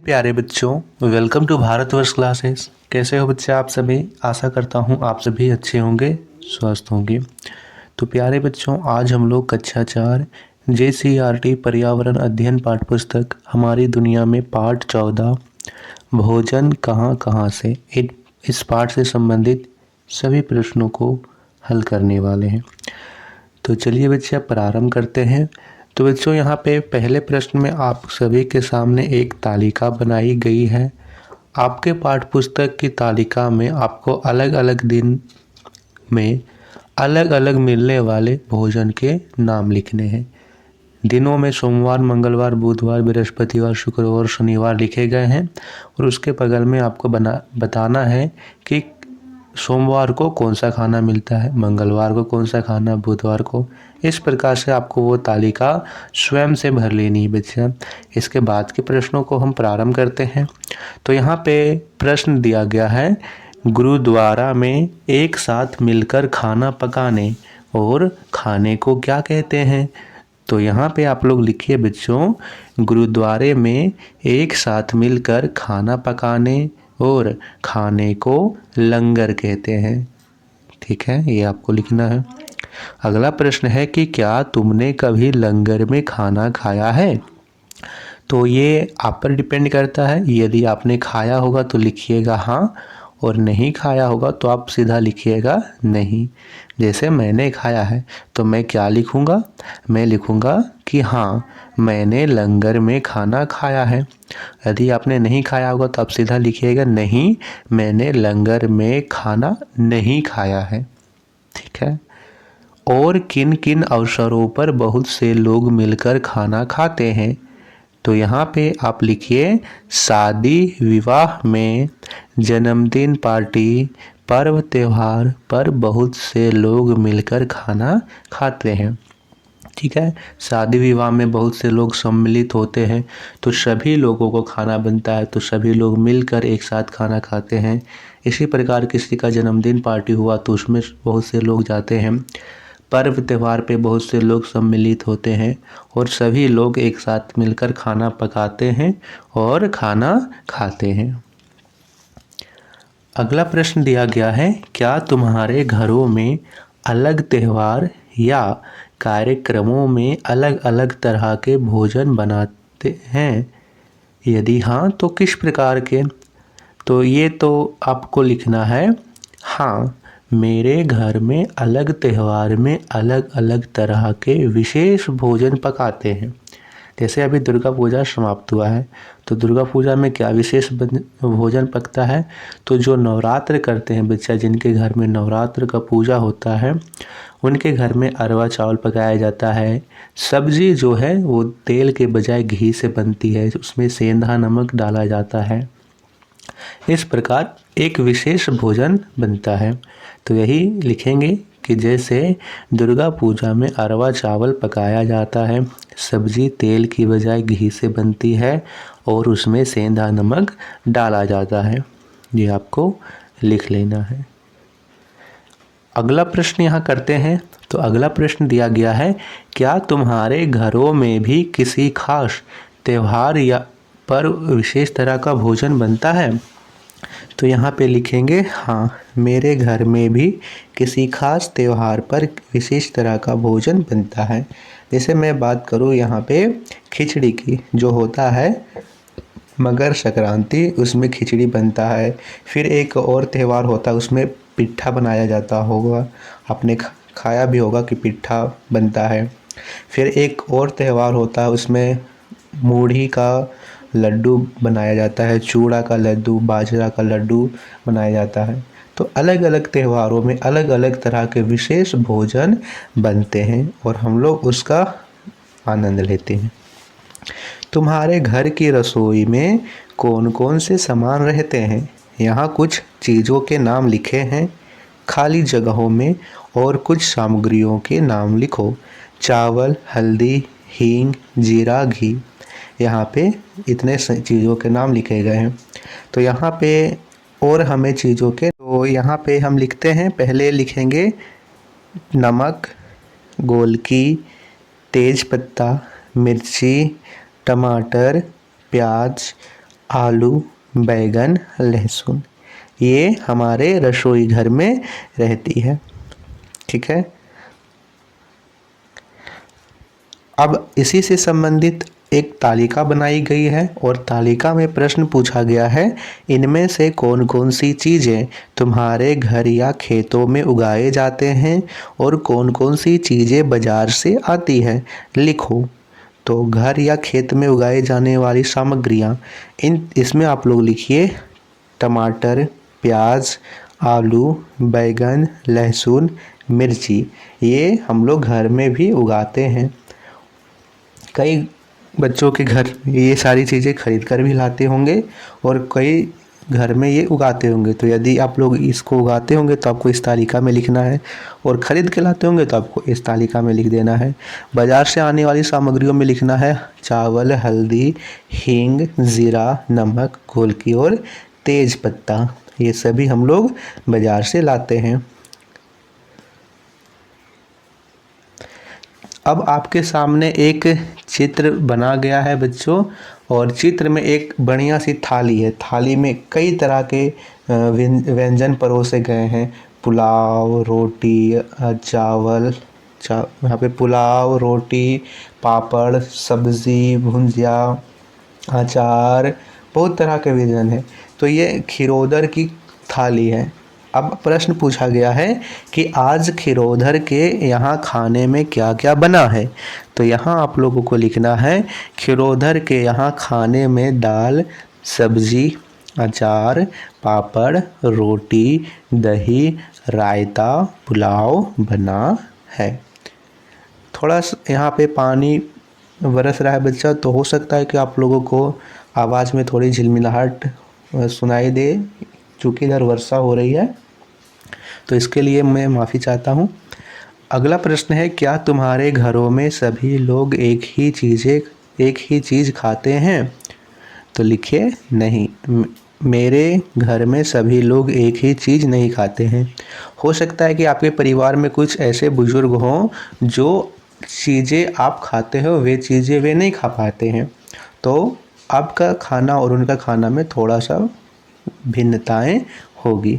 प्यारे बच्चों, welcome to Bharatvarsh classes. कैसे हो बच्चे आप सभी? आशा करता हूँ आप सभी अच्छे होंगे, स्वस्थ होंगे। तो प्यारे बच्चों, आज हम लोग कक्षा 4 JCERT पर्यावरण अध्ययन पाठ पुस्तक हमारी दुनिया में पाठ 14 भोजन कहाँ कहाँ से इस पाठ से संबंधित सभी प्रश्नों को हल करने वाले हैं। तो चलिए बच्चे अब प्रारंभ करते हैं। तो बच्चों, यहाँ पे पहले प्रश्न में आप सभी के सामने एक तालिका बनाई गई है। आपके पाठ पुस्तक की तालिका में आपको अलग अलग दिन में अलग अलग मिलने वाले भोजन के नाम लिखने हैं। दिनों में सोमवार, मंगलवार, बुधवार, बृहस्पतिवार, शुक्रवार, शनिवार लिखे गए हैं और उसके बगल में आपको बताना है कि सोमवार को कौन सा खाना मिलता है, मंगलवार को कौन सा खाना, बुधवार को। इस प्रकार से आपको वो तालिका स्वयं से भर लेनी है बच्चा। इसके बाद के प्रश्नों को हम प्रारंभ करते हैं। तो यहाँ पे प्रश्न दिया गया है, गुरुद्वारा में एक साथ मिलकर खाना पकाने और खाने को क्या कहते हैं? तो यहाँ पे आप लोग लिखिए बच्चों, गुरुद्वारे में एक साथ मिलकर खाना पकाने और खाने को लंगर कहते हैं। ठीक है, ये आपको लिखना है। अगला प्रश्न है कि क्या तुमने कभी लंगर में खाना खाया है? तो ये आप पर डिपेंड करता है। यदि आपने खाया होगा तो लिखिएगा हाँ, और नहीं खाया होगा तो आप सीधा लिखिएगा नहीं। जैसे मैंने खाया है तो मैं क्या लिखूँगा? मैं लिखूँगा कि हाँ, मैंने लंगर में खाना खाया है। यदि आपने नहीं खाया होगा तो आप सीधा लिखिएगा नहीं, मैंने लंगर में खाना नहीं खाया है। ठीक है। और किन किन अवसरों पर बहुत से लोग मिलकर खाना खाते हैं? तो यहाँ पे आप लिखिए, शादी विवाह में, जन्मदिन पार्टी, पर्व त्योहार पर बहुत से लोग मिलकर खाना खाते हैं। ठीक है, शादी विवाह में बहुत से लोग सम्मिलित होते हैं तो सभी लोगों को खाना बनता है, तो सभी लोग मिलकर एक साथ खाना खाते हैं। इसी प्रकार किसी का जन्मदिन पार्टी हुआ तो उसमें बहुत से लोग जाते हैं। पर्व त्योहार पे बहुत से लोग सम्मिलित होते हैं और सभी लोग एक साथ मिलकर खाना पकाते हैं और खाना खाते हैं। अगला प्रश्न दिया गया है, क्या तुम्हारे घरों में अलग त्योहार या कार्यक्रमों में अलग अलग तरह के भोजन बनाते हैं? यदि हाँ तो किस प्रकार के? तो ये तो आपको लिखना है हाँ, मेरे घर में अलग त्यौहार में अलग अलग तरह के विशेष भोजन पकाते हैं। जैसे अभी दुर्गा पूजा समाप्त हुआ है तो दुर्गा पूजा में क्या विशेष भोजन पकता है? तो जो नवरात्र करते हैं बच्चा, जिनके घर में नवरात्र का पूजा होता है, उनके घर में अरवा चावल पकाया जाता है। सब्जी जो है वो तेल के बजाय घी से बनती है, उसमें सेंधा नमक डाला जाता है। इस प्रकार एक विशेष भोजन बनता है। तो यही लिखेंगे कि जैसे दुर्गा पूजा में अरवा चावल पकाया जाता है, सब्जी तेल की बजाय घी से बनती है और उसमें सेंधा नमक डाला जाता है। ये आपको लिख लेना है। अगला प्रश्न यहाँ करते हैं। तो अगला प्रश्न दिया गया है, क्या तुम्हारे घरों में भी किसी खास त्यौहार या पर विशेष तरह का भोजन बनता है? तो यहाँ पे लिखेंगे हाँ, मेरे घर में भी किसी खास त्यौहार पर विशेष तरह का भोजन बनता है। जैसे मैं बात करूँ यहाँ पे खिचड़ी की, जो होता है मकर संक्रांति, उसमें खिचड़ी बनता है। फिर एक और त्यौहार होता है, उसमें पिट्ठा बनाया जाता होगा, आपने खाया भी होगा कि पिट्ठा बनता है। फिर एक और त्यौहार होता है, उसमें मूढ़ी का लड्डू बनाया जाता है, चूड़ा का लड्डू, बाजरा का लड्डू बनाया जाता है। तो अलग अलग त्योहारों में अलग अलग तरह के विशेष भोजन बनते हैं और हम लोग उसका आनंद लेते हैं। तुम्हारे घर की रसोई में कौन कौन से सामान रहते हैं? यहाँ कुछ चीज़ों के नाम लिखे हैं खाली जगहों में और कुछ सामग्रियों के नाम लिखो। चावल, हल्दी, हींग, जीरा, घी। यहाँ पे इतने चीज़ों के नाम लिखे गए हैं। तो यहाँ पे और हमें चीज़ों के, तो यहाँ पे हम लिखते हैं, पहले लिखेंगे नमक, गोलकी, तेज पत्ता, मिर्ची, टमाटर, प्याज, आलू, बैगन, लहसुन, ये हमारे रसोई घर में रहती है। ठीक है। अब इसी से संबंधित एक तालिका बनाई गई है और तालिका में प्रश्न पूछा गया है, इनमें से कौन कौन सी चीज़ें तुम्हारे घर या खेतों में उगाए जाते हैं और कौन कौन सी चीज़ें बाजार से आती हैं, लिखो। तो घर या खेत में उगाए जाने वाली सामग्रियां, इसमें आप लोग लिखिए टमाटर, प्याज, आलू, बैगन, लहसुन, मिर्ची, ये हम लोग घर में भी उगाते हैं। कई बच्चों के घर ये सारी चीज़ें खरीद कर भी लाते होंगे और कई घर में ये उगाते होंगे। तो यदि आप लोग इसको उगाते होंगे तो आपको इस तालिका में लिखना है और ख़रीद के लाते होंगे तो आपको इस तालिका में लिख देना है। बाज़ार से आने वाली सामग्रियों में लिखना है चावल, हल्दी, हींग, ज़ीरा, नमक, गोलकी और तेज पत्ता, ये सभी हम लोग बाज़ार से लाते हैं। अब आपके सामने एक चित्र बना गया है बच्चों और चित्र में एक बढ़िया सी थाली है। थाली में कई तरह के व्यंजन परोसे गए हैं। पुलाव, रोटी, चावल, यहाँ पे पुलाव, रोटी, पापड़, सब्ज़ी, भुंजिया, अचार, बहुत तरह के व्यंजन हैं। तो ये खीरोधर की थाली है। अब प्रश्न पूछा गया है कि आज खीरोधर के यहाँ खाने में क्या क्या बना है। तो यहाँ आप लोगों को लिखना है खीरोधर के यहाँ खाने में दाल, सब्जी, अचार, पापड़, रोटी, दही, रायता, पुलाव बना है। थोड़ा यहाँ पे पानी बरस रहा है बच्चा, तो हो सकता है कि आप लोगों को आवाज़ में थोड़ी झिलमिलाहट सुनाई दे, चूँकि इधर वर्षा हो रही है, तो इसके लिए मैं माफ़ी चाहता हूँ। अगला प्रश्न है, क्या तुम्हारे घरों में सभी लोग एक ही चीज़ खाते हैं? तो लिखिए नहीं, मेरे घर में सभी लोग एक ही चीज़ नहीं खाते हैं। हो सकता है कि आपके परिवार में कुछ ऐसे बुजुर्ग हों जो चीज़ें आप खाते हो वे चीज़ें वे नहीं खा पाते हैं, तो आपका खाना और उनका खाना में थोड़ा सा भिन्नताएं होगी।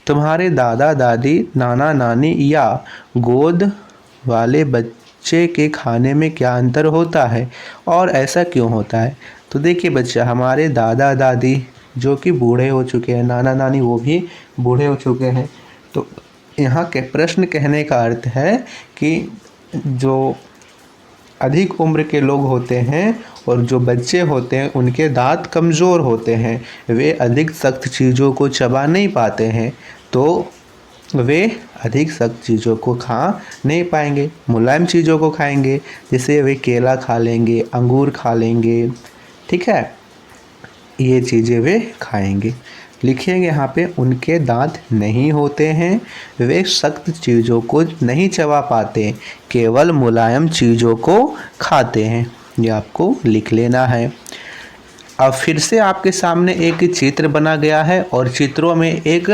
तुम्हारे दादा दादी, नाना नानी या गोद वाले बच्चे के खाने में क्या अंतर होता है और ऐसा क्यों होता है? तो देखिए बच्चा, हमारे दादा दादी जो कि बूढ़े हो चुके हैं, नाना नानी वो भी बूढ़े हो चुके हैं, तो यहाँ के प्रश्न कहने का अर्थ है कि जो अधिक उम्र के लोग होते हैं और जो बच्चे होते हैं उनके दांत कमज़ोर होते हैं, वे अधिक सख्त चीज़ों को चबा नहीं पाते हैं, तो वे अधिक सख्त चीज़ों को खा नहीं पाएंगे, मुलायम चीज़ों को खाएंगे, जैसे वे केला खा लेंगे, अंगूर खा लेंगे। ठीक है, ये चीज़ें वे खाएंगे। लिखेंगे यहाँ पे, उनके दांत नहीं होते हैं, वे सख्त चीज़ों को नहीं चबा पाते, केवल मुलायम चीज़ों को खाते हैं। ये आपको लिख लेना है। अब फिर से आपके सामने एक चित्र बना गया है और चित्रों में एक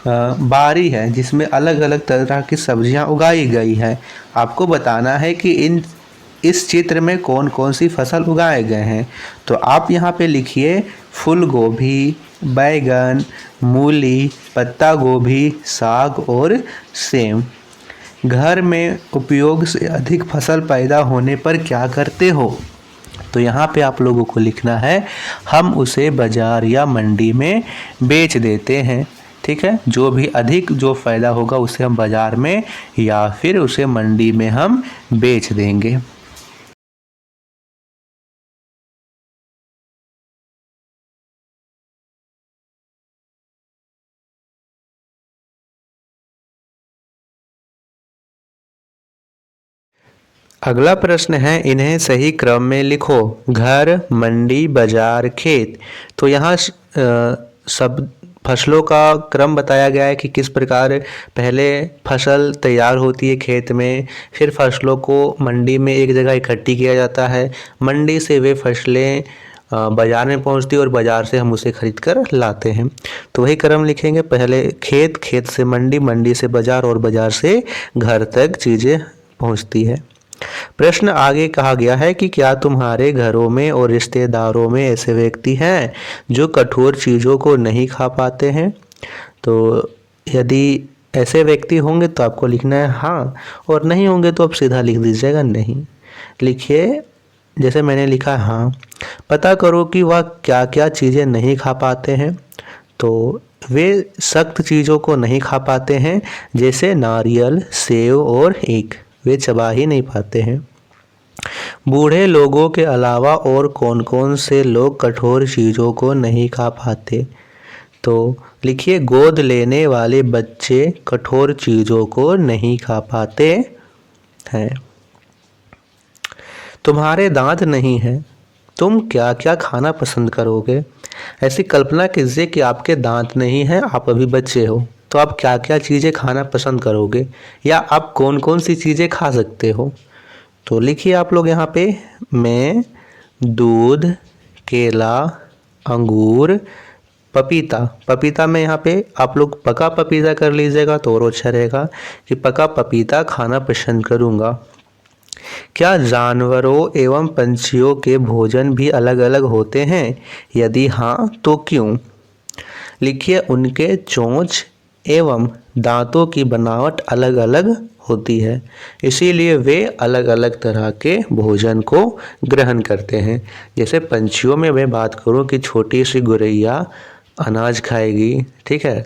बारी है जिसमें अलग अलग तरह की सब्जियां उगाई गई है। आपको बताना है कि इस चित्र में कौन कौन सी फसल उगाए गए हैं। तो आप यहाँ पे लिखिए फूल गोभी, बैगन, मूली, पत्ता गोभी, साग और सेम। घर में उपयोग से अधिक फसल पैदा होने पर क्या करते हो? तो यहाँ पे आप लोगों को लिखना है, हम उसे बाज़ार या मंडी में बेच देते हैं। ठीक है, जो भी अधिक जो फ़ायदा होगा उसे हम बाज़ार में या फिर उसे मंडी में हम बेच देंगे। अगला प्रश्न है, इन्हें सही क्रम में लिखो। घर, मंडी, बाजार, खेत। तो यहाँ सब फसलों का क्रम बताया गया है कि किस प्रकार पहले फसल तैयार होती है खेत में, फिर फसलों को मंडी में एक जगह इकट्ठी किया जाता है, मंडी से वे फसलें बाज़ार में पहुंचती है और बाज़ार से हम उसे खरीद कर लाते हैं। तो वही क्रम लिखेंगे, पहले खेत, खेत से मंडी, मंडी से बाज़ार और बाज़ार से घर तक चीज़ें पहुंचती है। प्रश्न आगे कहा गया है कि क्या तुम्हारे घरों में और रिश्तेदारों में ऐसे व्यक्ति हैं जो कठोर चीज़ों को नहीं खा पाते हैं। तो यदि ऐसे व्यक्ति होंगे तो आपको लिखना है हाँ, और नहीं होंगे तो आप सीधा लिख दीजिएगा नहीं। लिखिए जैसे मैंने लिखा हाँ। पता करो कि वह क्या क्या चीज़ें नहीं खा पाते हैं। तो वे सख्त चीज़ों को नहीं खा पाते हैं, जैसे नारियल, सेव और ईख, वे चबा ही नहीं पाते हैं। बूढ़े लोगों के अलावा और कौन कौन से लोग कठोर चीज़ों को नहीं खा पाते। तो लिखिए गोद लेने वाले बच्चे कठोर चीज़ों को नहीं खा पाते हैं। तुम्हारे दांत नहीं हैं, तुम क्या क्या खाना पसंद करोगे। ऐसी कल्पना कीजिए कि आपके दांत नहीं हैं, आप अभी बच्चे हो, तो आप क्या क्या चीज़ें खाना पसंद करोगे या आप कौन कौन सी चीज़ें खा सकते हो। तो लिखिए आप लोग यहाँ पे, मैं दूध, केला, अंगूर, पपीता। पपीता में यहाँ पे आप लोग पका पपीता कर लीजिएगा तो और अच्छा रहेगा कि पका पपीता खाना पसंद करूँगा। क्या जानवरों एवं पंछियों के भोजन भी अलग अलग होते हैं, यदि हाँ तो क्यों। लिखिए उनके चोंच एवं दांतों की बनावट अलग अलग होती है, इसीलिए वे अलग अलग तरह के भोजन को ग्रहण करते हैं। जैसे पंछियों में मैं बात करूं कि छोटी सी गुरैया अनाज खाएगी, ठीक है,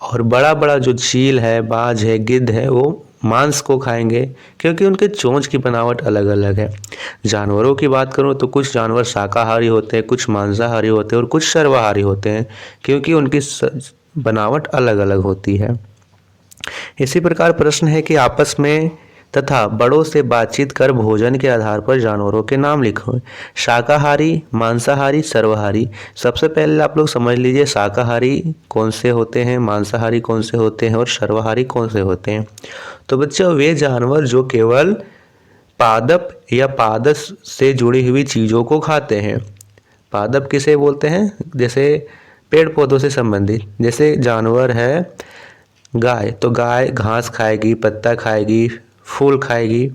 और बड़ा बड़ा जो चील है, बाज है, गिद्ध है, वो मांस को खाएंगे, क्योंकि उनके चोंच की बनावट अलग अलग है। जानवरों की बात करूं तो कुछ जानवर शाकाहारी होते हैं, कुछ मांसाहारी होते हैं और कुछ सर्वाहारी होते हैं, क्योंकि उनकी बनावट अलग अलग होती है। इसी प्रकार प्रश्न है कि आपस में तथा बड़ों से बातचीत कर भोजन के आधार पर जानवरों के नाम लिखो। शाकाहारी, मांसाहारी, सर्वाहारी। सबसे पहले आप लोग समझ लीजिए शाकाहारी कौन से होते हैं, मांसाहारी कौन से होते हैं और सर्वाहारी कौन से होते हैं। तो बच्चों वे जानवर जो केवल पादप या पादस से जुड़ी हुई चीज़ों को खाते हैं। पादप किसे बोलते हैं, जैसे पेड़ पौधों से संबंधित। जैसे जानवर है गाय, तो गाय घास खाएगी, पत्ता खाएगी, फूल खाएगी,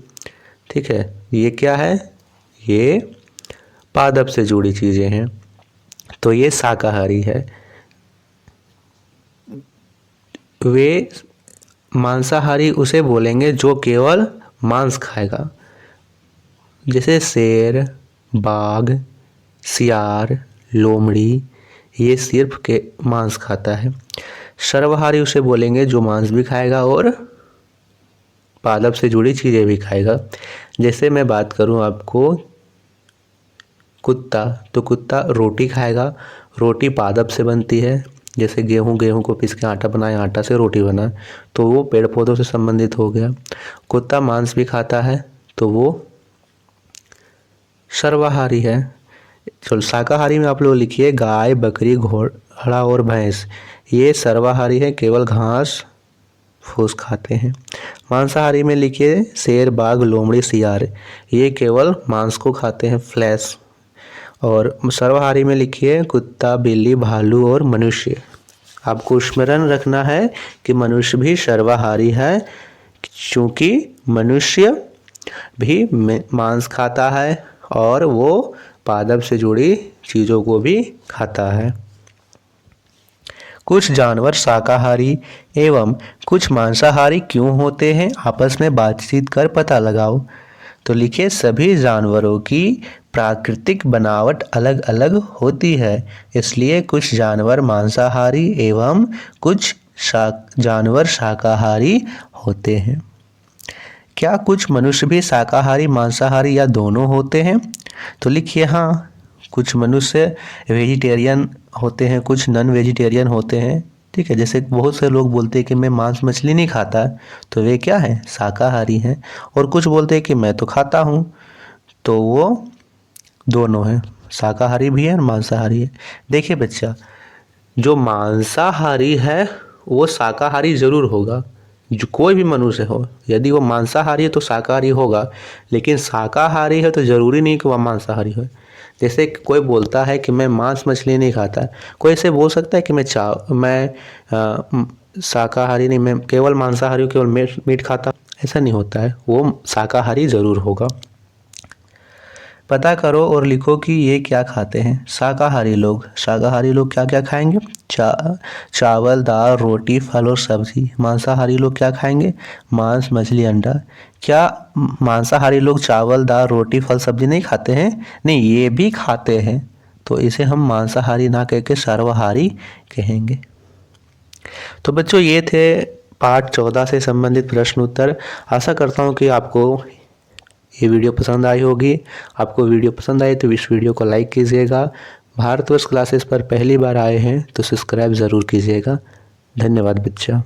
ठीक है। ये क्या है, ये पादप से जुड़ी चीज़ें हैं, तो ये शाकाहारी है। वे मांसाहारी उसे बोलेंगे जो केवल मांस खाएगा, जैसे शेर, बाघ, सियार, लोमड़ी, ये सिर्फ के मांस खाता है। सर्वाहारी उसे बोलेंगे जो मांस भी खाएगा और पादप से जुड़ी चीज़ें भी खाएगा। जैसे मैं बात करूं आपको कुत्ता, तो कुत्ता रोटी खाएगा, रोटी पादप से बनती है। जैसे गेहूं को पीस के आटा बनाए, आटा से रोटी बना, तो वो पेड़ पौधों से संबंधित हो गया। कुत्ता मांस भी खाता है, तो वो सर्वाहारी है। चलो शाकाहारी में आप लोग लिखिए गाय, बकरी, घोड़ा और भैंस, ये सर्वाहारी है, केवल घास फूस खाते हैं। मांसाहारी में लिखिए शेर, बाघ, लोमड़ी, सियार, ये केवल मांस को खाते हैं, फ्लैश। और सर्वाहारी में लिखिए कुत्ता, बिल्ली, भालू और मनुष्य। आपको स्मरण रखना है कि मनुष्य भी सर्वाहारी है, क्योंकि मनुष्य भी मांस खाता है और वो पादप से जुड़ी चीज़ों को भी खाता है। कुछ जानवर शाकाहारी एवं कुछ मांसाहारी क्यों होते हैं, आपस में बातचीत कर पता लगाओ। तो लिखिए सभी जानवरों की प्राकृतिक बनावट अलग अलग होती है, इसलिए कुछ जानवर मांसाहारी एवं कुछ जानवर शाकाहारी होते हैं। क्या कुछ मनुष्य भी शाकाहारी, मांसाहारी या दोनों होते हैं। तो लिखिए हाँ, कुछ मनुष्य वेजिटेरियन होते हैं, कुछ नॉन वेजिटेरियन होते हैं, ठीक है। जैसे बहुत से लोग बोलते हैं कि मैं मांस मछली नहीं खाता, तो वे क्या हैं, शाकाहारी हैं। और कुछ बोलते हैं कि मैं तो खाता हूँ, तो वो दोनों हैं, शाकाहारी भी है और मांसाहारी है। देखिए बच्चा, जो मांसाहारी है वो शाकाहारी ज़रूर होगा, जो कोई भी मनुष्य हो। यदि वो मांसाहारी है तो शाकाहारी होगा, लेकिन शाकाहारी है तो ज़रूरी नहीं कि वह मांसाहारी हो। जैसे कोई बोलता है कि मैं मांस मछली नहीं खाता, कोई ऐसे बोल सकता है कि मैं शाकाहारी नहीं, मैं केवल मांसाहारी हूँ, केवल मीट खाता, ऐसा नहीं होता है, वो शाकाहारी ज़रूर होगा। पता करो और लिखो कि ये क्या खाते हैं। शाकाहारी लोग क्या क्या खाएंगे? चावल, दाल, रोटी, फल और सब्जी। मांसाहारी लोग क्या खाएंगे? मांस, मछली, अंडा। क्या मांसाहारी लोग चावल, दाल, रोटी, फल, सब्जी नहीं खाते हैं? नहीं, ये भी खाते हैं, तो इसे हम मांसाहारी ना कह के सर्वाहारी कहेंगे। तो बच्चों, ये थे पाठ 14 से संबंधित प्रश्न उत्तर। आशा करता हूँ कि आपको ये वीडियो पसंद आई होगी। आपको वीडियो पसंद आई तो इस वीडियो को लाइक कीजिएगा। भारतवर्ष क्लासेस पर पहली बार आए हैं तो सब्सक्राइब ज़रूर कीजिएगा। धन्यवाद बच्चा।